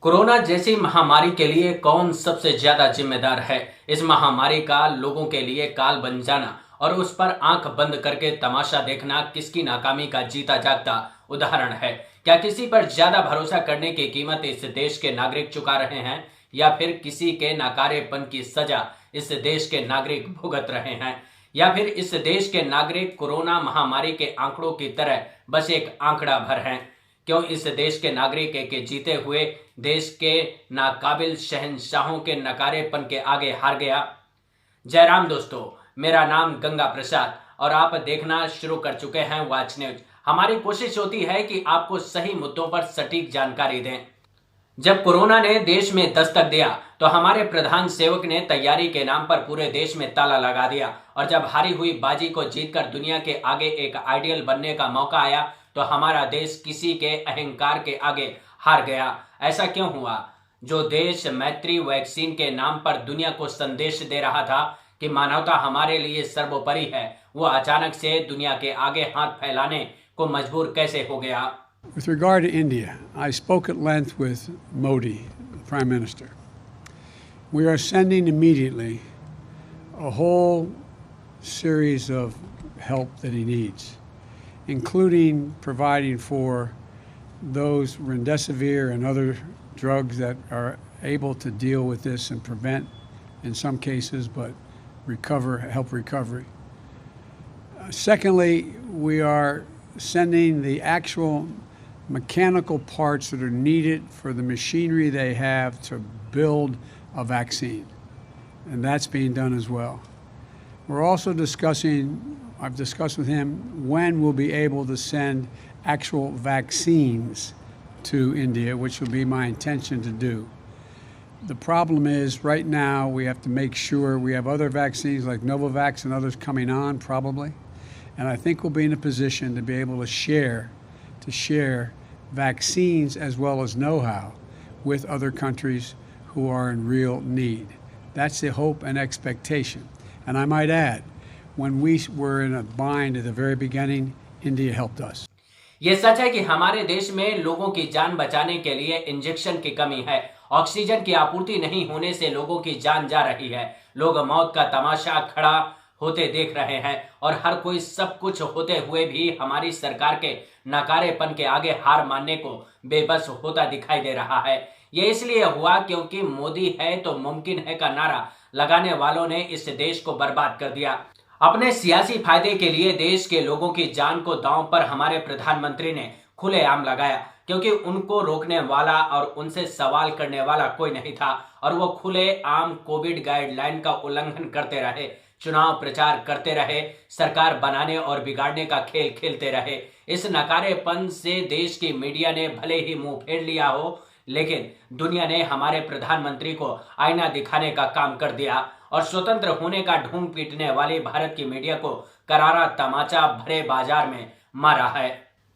Corona जैसी महामारी के लिए कौन सबसे ज्यादा जिम्मेदार है? इस महामारी का लोगों के लिए काल बन जाना और उस पर आंख बंद करके तमाशा देखना किसकी नाकामी का जीता जागता उदाहरण है? क्या किसी पर ज्यादा भरोसा करने की कीमत इस देश के नागरिक चुका रहे हैं या फिर किसी के नाकारेपन की सजा इस देश के नागरिक भुगत रहे हैं? या फिर इस देश के नागरिक कोरोना महामारी के आंकड़ों की तरह बस एक आंकड़ा भर हैं? क्यों इस देश के नागरिक के जीते हुए देश के नाकाबिल शहंशाहों के नकारेपन के आगे हार गया? जय राम दोस्तों, मेरा नाम गंगा प्रसाद और आप देखना शुरू कर चुके हैं वॉच न्यूज। हमारी कोशिश होती है कि आपको सही मुद्दों पर सटीक जानकारी दें। जब कोरोना ने देश में दस्तक दिया तो हमारे प्रधान सेवक ने तैयारी के नाम पर पूरे देश में ताला लगा दिया और जब हारी हुई बाजी को जीतकर दुनिया के आगे एक आइडियल बनने का मौका आया तो हमारा देश किसी के अहंकार के आगे हार गया। ऐसा क्यों हुआ? जो देश मैत्री वैक्सीन के नाम पर दुनिया को संदेश दे रहा था कि मानवता हमारे लिए सर्वोपरि है, वो अचानक से दुनिया के आगे हाथ फैलाने को मजबूर कैसे हो गया? With regard to India, I spoke at length with Modi, the Prime Minister. We are sending immediately a whole series of help that he needs, including providing for those remdesivir and other drugs that are able to deal with this and prevent, in some cases, but help recovery. Secondly, we are sending the actual mechanical parts that are needed for the machinery they have to build a vaccine, and that's being done as well. We're also I've discussed with him when we'll be able to send actual vaccines to India, which will be my intention to do. The problem is right now we have to make sure we have other vaccines like Novavax and others coming on probably, and I think we'll be in a position to be able to share vaccines as well as know-how with other countries who are in real need. That's the hope and expectation. And I might add, when we were in a bind at the very beginning, India helped us. ये सच है कि हमारे देश में लोगों की जान बचाने के लिए इंजेक्शन की कमी है। ऑक्सीजन की आपूर्ति नहीं होने से लोगों की जान जा रही है। लोग मौत का तमाशा खड़ा होते देख रहे हैं और हर कोई सब कुछ होते हुए भी हमारी सरकार के नकारेपन के आगे हार मानने को बेबस होता दिखाई दे रहा है। ये इसलिए हुआ क्योंकि मोदी है तो मुमकिन है का नारा लगाने वालों ने इस देश को बर्बाद कर दिया। अपने सियासी फायदे के लिए देश के लोगों की जान को दांव पर हमारे प्रधानमंत्री ने खुलेआम लगाया, क्योंकि उनको रोकने वाला और उनसे सवाल करने वाला कोई नहीं था और वो खुलेआम कोविड गाइडलाइन का उल्लंघन करते रहे, चुनाव प्रचार करते रहे, सरकार बनाने और बिगाड़ने का खेल खेलते रहे। इस नकारेपन से देश की मीडिया ने भले ही मुंह फेर लिया हो, लेकिन दुनिया ने हमारे प्रधानमंत्री को आईना दिखाने का काम कर दिया और स्वतंत्र होने का ढूंढ पीटने वाली भारत की मीडिया को करारा तमाचा भरे बाजार में मारा है।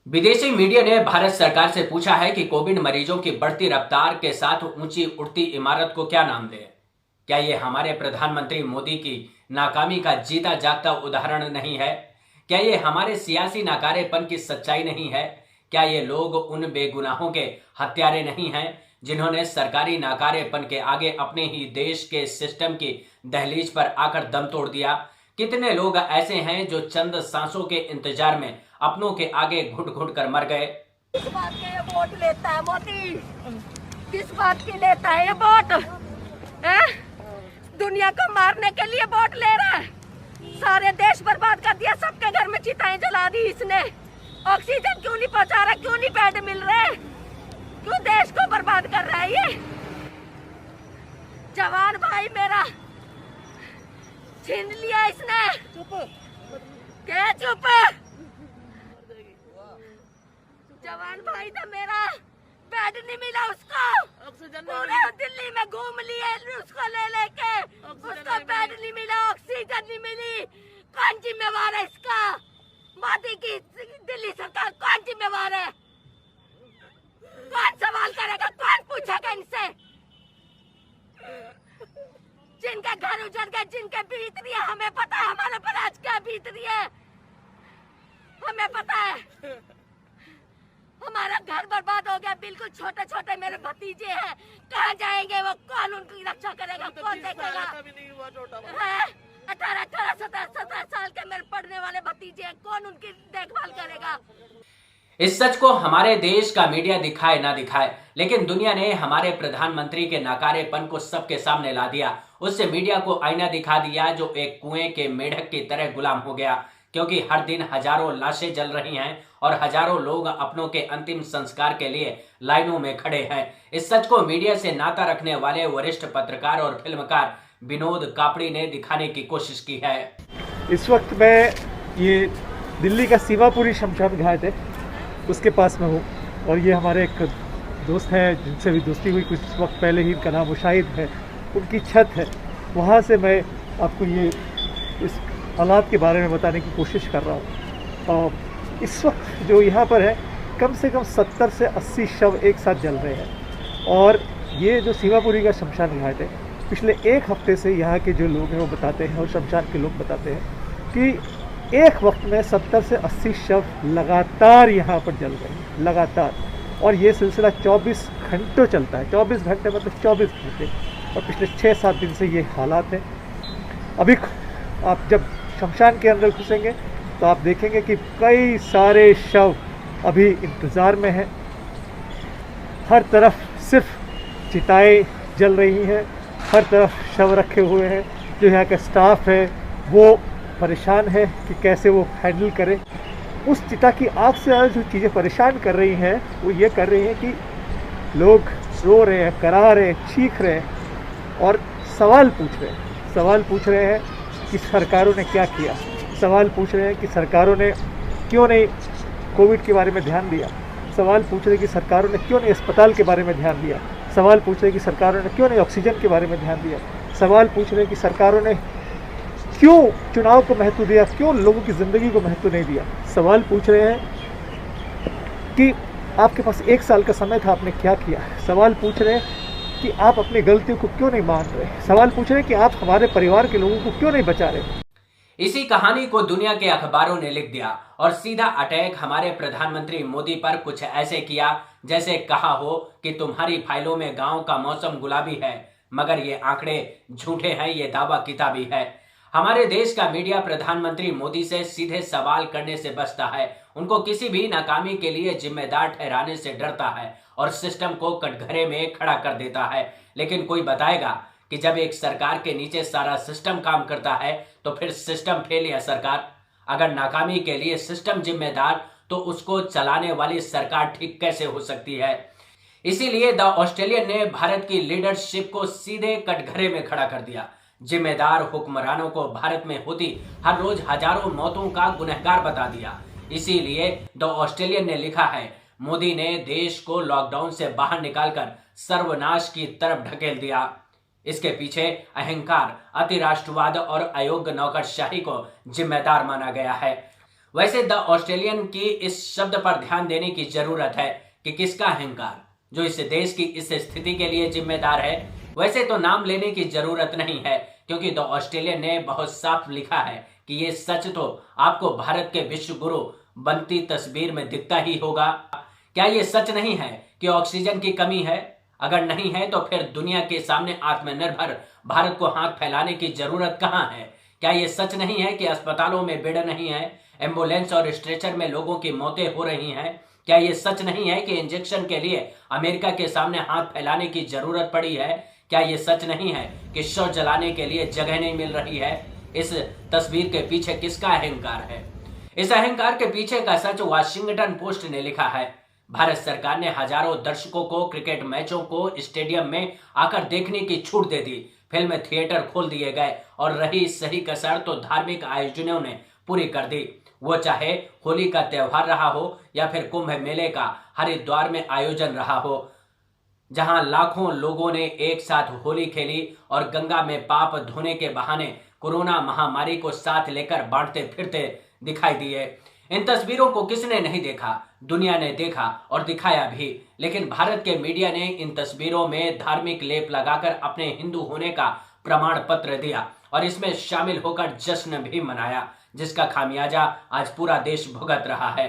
विदेशी मीडिया ने भारत सरकार से पूछा है कि कोविड मरीजों की बढ़ती रफ्तार के साथ ऊंची उड़ती इमारत को क्या नाम दे? क्या ये हमारे प्रधानमंत्री मोदी की नाकामी का जीता जागता उदाहरण नहीं है? क्या ये हमारे सियासी नाकारेपन की सच्चाई नहीं है? क्या ये लोग उन बेगुनाहों के हत्यारे नहीं हैं जिन्होंने सरकारी नाकारेपन के आगे अपने ही देश के सिस्टम की दहलीज पर आकर दम तोड़ दिया? कितने लोग ऐसे हैं जो चंद सांसों के इंतजार में अपनों के आगे घुट घुट कर मर गए? किस बात के ये वोट लेता है मोदी? किस बात की लेता है ये वोट? दुनिया को मारने के लिए वोट ले रहा है। सारे देश बर्बाद कर दिया, सबके घर में चिताएं जला दी इसने। ऑक्सीजन क्यों नहीं पहुंचा रहा? क्यों नहीं बेड मिल रहे? क्यों देश को बर्बाद कर रहा है ये जवान भाई मेरा? छीन लिया इसने। क्या चुप? जवान भाई था मेरा, बेड नहीं मिला उसको। पूरे दिल्ली में घूम लिए उसको ले लेके, उसको बेड नहीं मिला, ऑक्सीजन नहीं मिली। कौन जिम्मेवार है इसका? मोदी की दिल्ली सरकार कौन जिम्मेवार है? कौन सवाल करेगा? कौन पूछेगा इनसे? जिनके घर उजड़ गए, जिनके बीत रही है, हमें पता है हमारे पर आज क्या बीत रही है, हमें पता है। हमारा घर बर्बाद हो गया, बिल्कुल छोटे छोटे मेरे भतीजे हैं, कहाँ जाएंगे वो? कौन उनकी रक्षा करेगा? कौन देखेगा? 18-18, 17-17 साल के मेरे पढ़ने वाले भतीजे हैं, कौन उनकी देखभाल करेगा? इस सच को हमारे देश का मीडिया दिखाए ना दिखाए, लेकिन दुनिया ने हमारे प्रधानमंत्री के नाकारेपन को सबके सामने ला दिया। उससे मीडिया को आईना दिखा दिया जो एक कुएं के मेढक की तरह गुलाम हो गया, क्योंकि हर दिन हजारों लाशें जल रही हैं और हजारों लोग अपनों के अंतिम संस्कार के लिए लाइनों में खड़े हैं। इस सच को मीडिया से नाता रखने वाले वरिष्ठ पत्रकार और फिल्मकार विनोद कापड़ी ने दिखाने की कोशिश की है। इस वक्त मैं ये दिल्ली का सीमापुरी शमशान घाट है, उसके पास में हूँ, और ये हमारे एक दोस्त हैं जिनसे भी दोस्ती हुई कुछ वक्त पहले ही, इनका नाम मुशाहिद है, उनकी छत है, वहाँ से मैं आपको ये इस हालात के बारे में बताने की कोशिश कर रहा हूँ। और इस वक्त जो यहाँ पर है, कम से कम 70 से 80 शव एक साथ जल रहे हैं। और ये जो सीमापुरी का शमशान घाट है, पिछले एक हफ्ते से यहाँ के जो लोग हैं वो बताते हैं, और शमशान के लोग बताते हैं कि एक वक्त में 70 से 80 शव लगातार यहाँ पर जल रहे हैं, लगातार। और ये सिलसिला 24 घंटों चलता है, 24 घंटे मतलब 24 घंटे। और पिछले 6-7 दिन से ये हालात है। अभी आप जब शमशान के अंदर घुसेंगे तो आप देखेंगे कि कई सारे शव अभी इंतज़ार में हैं। हर तरफ सिर्फ चिताएं जल रही हैं, हर तरफ शव रखे हुए हैं। जो यहाँ का स्टाफ है वो परेशान है कि कैसे वो हैंडल करे। उस चिता की आग से ज़्यादा जो चीज़ें परेशान कर रही हैं वो ये कर रही हैं कि लोग रो रहे हैं, करा रहे हैं, चीख रहे हैं और सवाल पूछ रहे हैं कि सरकारों ने क्या किया। सवाल पूछ रहे हैं कि सरकारों ने क्यों नहीं कोविड के बारे में ध्यान दिया। सवाल पूछ रहे हैं कि सरकारों ने क्यों नहीं अस्पताल के बारे में ध्यान दिया। सवाल पूछ रहे हैं कि सरकारों ने क्यों नहीं ऑक्सीजन के बारे में ध्यान दिया। सवाल पूछ रहे हैं कि सरकारों ने क्यों चुनाव को महत्व दिया, क्यों लोगों की ज़िंदगी को महत्व नहीं दिया। सवाल पूछ रहे हैं कि आपके पास 1 साल का समय था, आपने क्या किया। सवाल पूछ रहे हैं कि आप अपनी गलतियों को क्यों नहीं मान रहे। सवाल पूछ रहे हैं कि आप हमारे परिवार के लोगों को क्यों नहीं बचा रहे। इसी कहानी को दुनिया के अखबारों ने लिख दिया और सीधा अटैक हमारे प्रधानमंत्री मोदी पर कुछ ऐसे किया जैसे कहा हो कि तुम्हारी फाइलों में गांव का मौसम गुलाबी है, मगर ये आंकड़े झूठे हैं, ये दावा किताबी है। हमारे देश का मीडिया प्रधानमंत्री मोदी से सीधे सवाल करने से बचता है, उनको किसी भी नाकामी के लिए जिम्मेदार ठहराने से डरता है और सिस्टम को कटघरे में खड़ा कर देता है। लेकिन कोई बताएगा कि जब एक सरकार के नीचे सारा सिस्टम काम करता है तो फिर सिस्टम फेल या सरकार? अगर नाकामी के लिए सिस्टम जिम्मेदार तो उसको चलाने वाली सरकार ठीक कैसे हो सकती है? इसीलिए द ऑस्ट्रेलियन ने भारत की लीडरशिप को सीधे कटघरे में खड़ा कर दिया। जिम्मेदार हुक्मरानों को भारत में होती हर रोज हजारों मौतों का गुनहगार बता दिया। इसीलिए द ऑस्ट्रेलियन ने लिखा है, मोदी ने देश को लॉकडाउन से बाहर निकालकर सर्वनाश की तरफ ढकेल दिया। इसके पीछे अहंकार, अतिराष्ट्रवाद और अयोग्य नौकरशाही को जिम्मेदार माना गया है। वैसे द ऑस्ट्रेलियन की इस शब्द पर ध्यान देने की जरूरत है कि किसका अहंकार जो इस देश की इस स्थिति के लिए जिम्मेदार है। वैसे तो नाम लेने की जरूरत नहीं है, क्योंकि द ऑस्ट्रेलियन ने बहुत साफ लिखा है कि ये सच तो आपको भारत के विश्व गुरु बनती तस्वीर में दिखता ही होगा। क्या ये सच नहीं है कि ऑक्सीजन की कमी है? अगर नहीं है तो फिर दुनिया के सामने आत्मनिर्भर भारत को हाथ फैलाने की जरूरत कहां है? क्या ये सच नहीं है कि अस्पतालों में बेड नहीं है, एम्बुलेंस और स्ट्रेचर में लोगों की मौतें हो रही हैं? क्या ये सच नहीं है कि इंजेक्शन के लिए अमेरिका के सामने हाथ फैलाने की जरूरत पड़ी है? क्या ये सच नहीं है कि शव जलाने के लिए जगह नहीं मिल रही है? इस तस्वीर के पीछे किसका अहंकार है? इस अहंकार के पीछे का सच वाशिंगटन पोस्ट ने लिखा है। भारत सरकार ने हजारों दर्शकों को क्रिकेट मैचों को स्टेडियम में आकर देखने की छूट दे दी। फिल्म थिएटर खोल दिए गए और रही सही कसर तो धार्मिक आयोजनों ने पूरी कर दी। वो चाहे होली का त्योहार रहा हो या फिर कुंभ मेले का हरिद्वार में आयोजन रहा हो, जहां लाखों लोगों ने एक साथ होली खेली और गंगा में पाप धोने के बहाने कोरोना महामारी को साथ लेकर बांटते फिरते दिखाई दिए। इन तस्वीरों को किसने नहीं देखा? दुनिया ने देखा और दिखाया भी। लेकिन भारत के मीडिया ने इन तस्वीरों में धार्मिक लेप लगाकर अपने हिंदू होने का प्रमाण पत्र दिया और इसमें शामिल होकर जश्न भी मनाया, जिसका खामियाजा आज पूरा देश भुगत रहा है।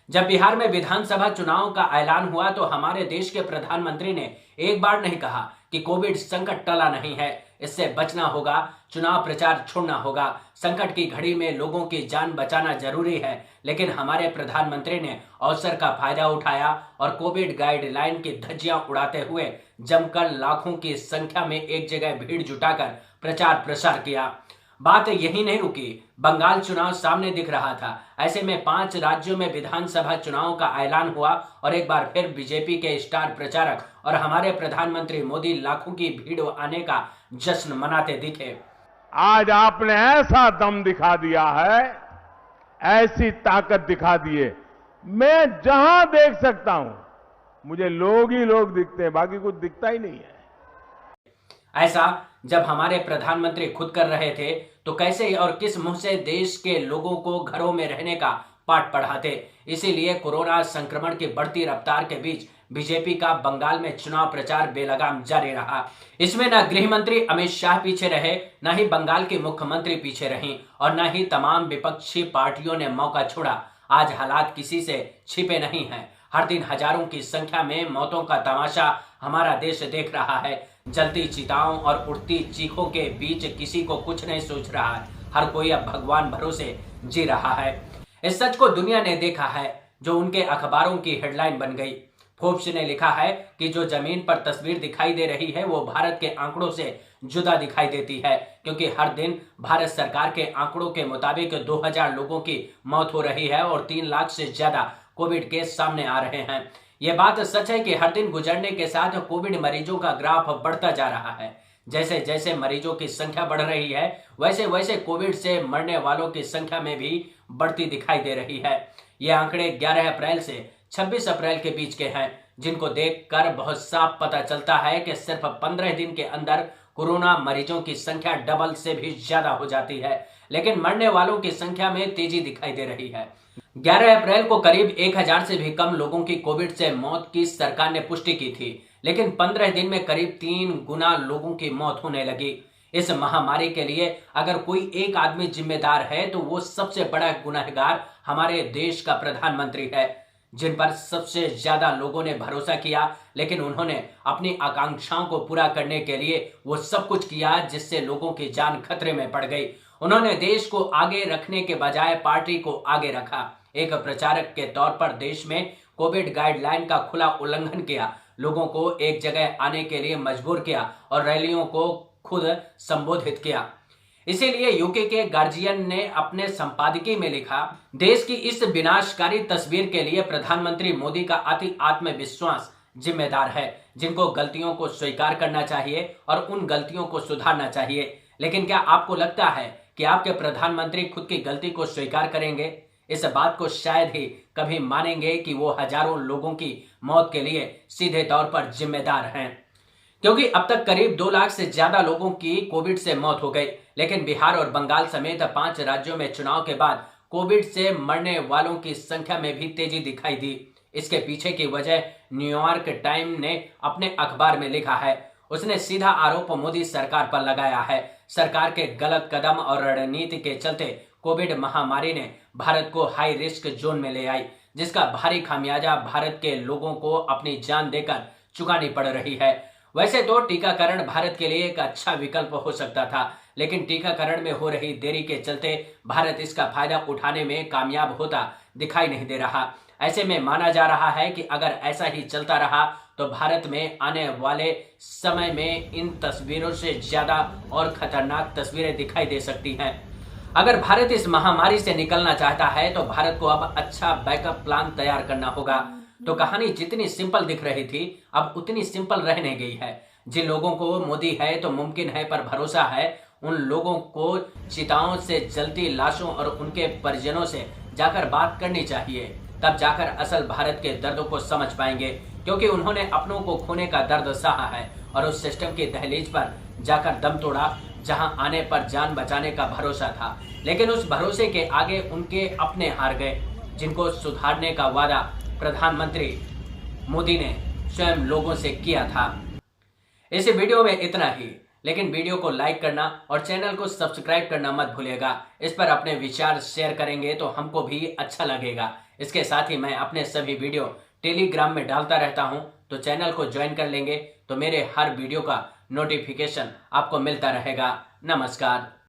जब बिहार में विधानसभा चुनाव का ऐलान हुआ तो हमारे देश के प्रधानमंत्री ने एक बार नहीं कहा कि कोविड संकट टला नहीं है, इससे बचना होगा, चुनाव प्रचार छोड़ना होगा, संकट की घड़ी में लोगों की जान बचाना जरूरी है। लेकिन हमारे प्रधानमंत्री ने अवसर का फायदा उठाया और कोविड गाइडलाइन की धज्जियां उड़ाते हुए जमकर लाखों की संख्या में एक जगह भीड़ जुटाकर प्रचार प्रसार किया। बात यही नहीं रुकी, बंगाल चुनाव सामने दिख रहा था। ऐसे में 5 राज्यों में विधानसभा चुनाव का ऐलान हुआ और एक बार फिर बीजेपी के स्टार प्रचारक और हमारे प्रधानमंत्री मोदी लाखों की भीड़ आने का जश्न मनाते दिखे। आज आपने ऐसा दम दिखा दिया है, ऐसी ताकत दिखा दी है, मैं जहां देख सकता हूं मुझे लोग ही लोग दिखते हैं, बाकी कुछ दिखता ही नहीं है। ऐसा जब हमारे प्रधानमंत्री खुद कर रहे थे तो कैसे और किस मुंह से देश के लोगों को घरों में रहने का पाठ पढ़ाते। इसीलिए कोरोना संक्रमण की बढ़ती रफ्तार के बीच बीजेपी का बंगाल में चुनाव प्रचार बेलगाम जारी रहा। इसमें न गृह मंत्री अमित शाह पीछे रहे, न ही बंगाल की मुख्यमंत्री पीछे रहीं और न ही तमाम विपक्षी पार्टियों ने मौका छोड़ा। आज हालात किसी से छिपे नहीं हैं। हर दिन हजारों की संख्या में मौतों का तमाशा हमारा देश देख रहा है। जलती चिताओं और उठती चीखों के बीच किसी को कुछ नहीं सोच रहा है। हर कोई अब भगवान भरोसे जी रहा है। इस सच को दुनिया ने देखा है जो उनके अखबारों की हेडलाइन बन गई। फोर्ब्स ने लिखा है कि जो जमीन पर तस्वीर दिखाई दे रही है वो भारत के आंकड़ों से जुदा दिखाई देती है, क्योंकि हर दिन भारत सरकार के आंकड़ों के मुताबिक 2000 लोगों की मौत हो रही है और 3 लाख से ज्यादा कोविड केस सामने आ रहे हैं। ये बात सच है कि हर दिन गुजरने के साथ कोविड मरीजों का ग्राफ बढ़ता जा रहा है। जैसे जैसे मरीजों की संख्या बढ़ रही है वैसे वैसे कोविड से मरने वालों की संख्या में भी बढ़ती दिखाई दे रही है। ये आंकड़े 11 अप्रैल से 26 अप्रैल के बीच के हैं, जिनको देखकर बहुत साफ पता चलता है कि सिर्फ 15 दिन के अंदर कोरोना मरीजों की संख्या डबल से भी ज्यादा हो जाती है, लेकिन मरने वालों की संख्या में तेजी दिखाई दे रही है। 11 अप्रैल को करीब 1000 से भी कम लोगों की कोविड से मौत की सरकार ने पुष्टि की थी, लेकिन 15 दिन में करीब 3 गुना लोगों की मौत होने लगी। इस महामारी के लिए अगर कोई एक आदमी जिम्मेदार है तो वो सबसे बड़ा गुनहगार हमारे देश का प्रधानमंत्री है, जिन पर सबसे ज्यादा लोगों ने भरोसा किया, लेकिन उन्होंने अपनी आकांक्षाओं को पूरा करने के लिए वो सब कुछ किया जिससे लोगों की जान खतरे में पड़ गई। उन्होंने देश को आगे रखने के बजाय पार्टी को आगे रखा। एक प्रचारक के तौर पर देश में कोविड गाइडलाइन का खुला उल्लंघन किया, लोगों को एक जगह आने के लिए मजबूर किया और रैलियों को खुद संबोधित किया। इसीलिए यूके के गार्जियन ने अपने संपादकीय में लिखा, देश की इस विनाशकारी तस्वीर के लिए प्रधानमंत्री मोदी का अति आत्मविश्वास जिम्मेदार है, जिनको गलतियों को स्वीकार करना चाहिए और उन गलतियों को सुधारना चाहिए। लेकिन क्या आपको लगता है कि आपके प्रधानमंत्री खुद की गलती को स्वीकार करेंगे? इस बात को शायद ही कभी मानेंगे कि वो हजारों लोगों की मौत के लिए सीधे तौर पर जिम्मेदार हैं, क्योंकि अब तक करीब 2 लाख से ज्यादा लोगों की कोविड से मौत हो गई। लेकिन बिहार और बंगाल समेत 5 राज्यों में चुनाव के बाद कोविड से मरने वालों की संख्या में भी तेजी दिखाई दी। इसके पीछे की वजह न्यूयॉर्क टाइम ने अपने अखबार में लिखा है। उसने सीधा आरोप मोदी सरकार पर लगाया है। सरकार के गलत कदम और रणनीति के चलते कोविड महामारी ने भारत को हाई रिस्क जोन में ले आई, जिसका भारी खामियाजा भारत के लोगों को अपनी जान देकर चुकानी पड़ रही है। वैसे तो टीकाकरण भारत के लिए एक अच्छा विकल्प हो सकता था, लेकिन टीकाकरण में हो रही देरी के चलते भारत इसका फायदा उठाने में कामयाब होता दिखाई नहीं दे रहा। ऐसे में माना जा रहा है कि अगर ऐसा ही चलता रहा तो भारत में आने वाले समय में इन तस्वीरों से ज्यादा और खतरनाक तस्वीरें दिखाई दे सकती हैं। अगर भारत इस महामारी से निकलना चाहता है तो भारत को अब अच्छा बैकअप प्लान तैयार करना होगा। तो कहानी जितनी सिंपल दिख रही थी अब उतनी सिंपल रहने गई है। जिन लोगों को मोदी है तो मुमकिन है पर भरोसा है, उन लोगों को चिताओं से जलती लाशों और उनके परिजनों से जाकर बात करनी चाहिए, तब जाकर असल भारत के दर्दों को समझ पाएंगे, क्योंकि उन्होंने अपनों को खोने का दर्द सहा है और उस सिस्टम की दहलीज पर जाकर दम तोड़ा जहां आने पर जान बचाने का भरोसा था, लेकिन उस भरोसे के आगे उनके अपने हार गए, जिनको सुधारने का वादा प्रधानमंत्री मोदी ने स्वयं लोगों से किया था। इस वीडियो में इतना ही, लेकिन वीडियो को लाइक करना और चैनल को सब्सक्राइब करना मत भूलिएगा। इस पर अपने विचार शेयर करेंगे तो हमको भी अच्छा लगेगा। इसके साथ ही मैं अपने सभी वीडियो टेलीग्राम में डालता रहता हूं, तो चैनल को ज्वाइन कर लेंगे तो मेरे हर वीडियो का नोटिफिकेशन आपको मिलता रहेगा। नमस्कार।